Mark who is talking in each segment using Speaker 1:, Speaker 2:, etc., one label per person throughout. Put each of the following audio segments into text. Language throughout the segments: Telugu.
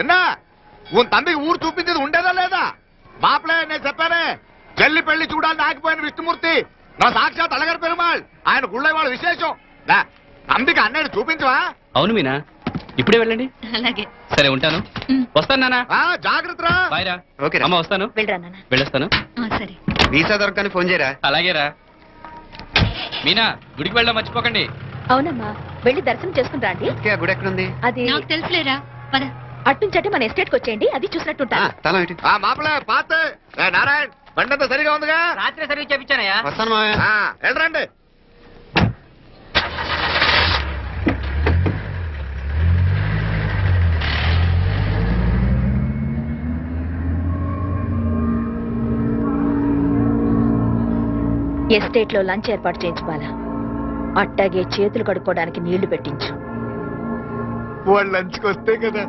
Speaker 1: ఎన్నా ఉన్ తండ్రికి ఊరు చూపించేది ఉండేదా లేదా? మాపలే నేను చెప్పానే, చెల్లి పెళ్లి చూడాలని ఆగిపోయిన విష్ణుమూర్తి నా సాక్షాత్ అలగారి పెరుమాళ్. ఆయన గుళ్ళ వాళ్ళ విశేషం. తండ్రికి అన్నయ్య చూపించవా?
Speaker 2: అవును మీనా, ఇప్పుడే వెళ్ళండి.
Speaker 3: అలాగే,
Speaker 2: సరే ఉంటాను. వస్తాను నాన్న.
Speaker 1: జాగ్రత్త.
Speaker 2: బాయ్ రా.
Speaker 4: ఓకే
Speaker 2: అమ్మ వస్తాను.
Speaker 3: వెళ్ళరా నాన్న.
Speaker 2: వెళ్ళొస్తాను.
Speaker 3: సరే.
Speaker 4: వీసా దొరకని ఫోన్ చేయరా?
Speaker 2: అలాగేరా. మీనా, గుడికి వెళ్ళడం మర్చిపోకండి.
Speaker 3: అవునమ్మా, వెళ్ళి దర్శనం చేసుకుని రండి.
Speaker 4: గుడి ఎక్కడుంది?
Speaker 3: అది నాకు తెలుసులేరా. అట్టుంచంటే మన ఎస్టేట్ కి వచ్చేయండి, అది చూసినట్టుంటా.
Speaker 1: మాపలే పాత నారాయణ బండంతా సరిగా ఉందిగా?
Speaker 5: రాత్రి సర్వీస్ చేయించానయ్యా.
Speaker 4: వస్తాను మావయ్య.
Speaker 1: వెళ్ళరండి.
Speaker 3: ఎస్టేట్ లో లంచ్ ఏర్పాటు చేయించు బాలా. అట్టాగే చేతులు కడుక్కోవడానికి నీళ్లు పెట్టించు.
Speaker 1: వాళ్ళు లంచ్కి వస్తే కదా.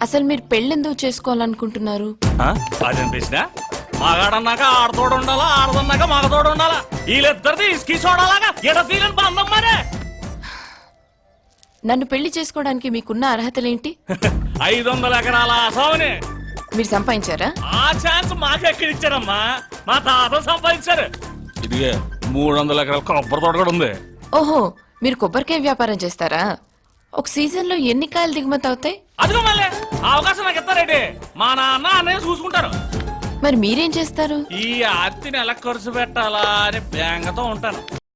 Speaker 6: అసలు మీరు పెళ్ళెందుకు చేసుకోవాలనుకుంటున్నారు?
Speaker 7: అదేం ప్రశ్న? మగాడన్నాక ఆడతోడు ఉండాలా, ఆడదన్నాక మగతోడు ఉండాలా? వీళ్ళిద్దరిది ఇసుకి చూడాలాగా ఎడతీలని బంధం మరే.
Speaker 6: నన్ను పెళ్లి చేసుకోవడానికి మీకున్న అర్హతలేంటి?
Speaker 7: 500 ఎకరాల ఆసామని
Speaker 6: మీరు సంపాదించారా?
Speaker 7: ఆ ఛాన్స్ మాకెక్కడిచ్చారమ్మా, మా తాత సంపాదించారు. ఇదిగే 300 ఎకరాల కొబ్బరి తోట కూడా ఉంది.
Speaker 6: ఓహో, మీరు కొబ్బరికాయ వ్యాపారం చేస్తారా? ఒక సీజన్ లో ఎన్ని కాయలు దిగుమతి అవుతాయి?
Speaker 7: అదిగో మళ్ళీ అవకాశం నాకు ఇస్తారేంటి? మా నాన్న అన్నయ్య చూసుకుంటారు.
Speaker 6: మరి మీరేం చేస్తారు?
Speaker 7: ఈ ఆర్తిని ఎలా ఖర్చు పెట్టాలా అని బేంగతో ఉంటాను.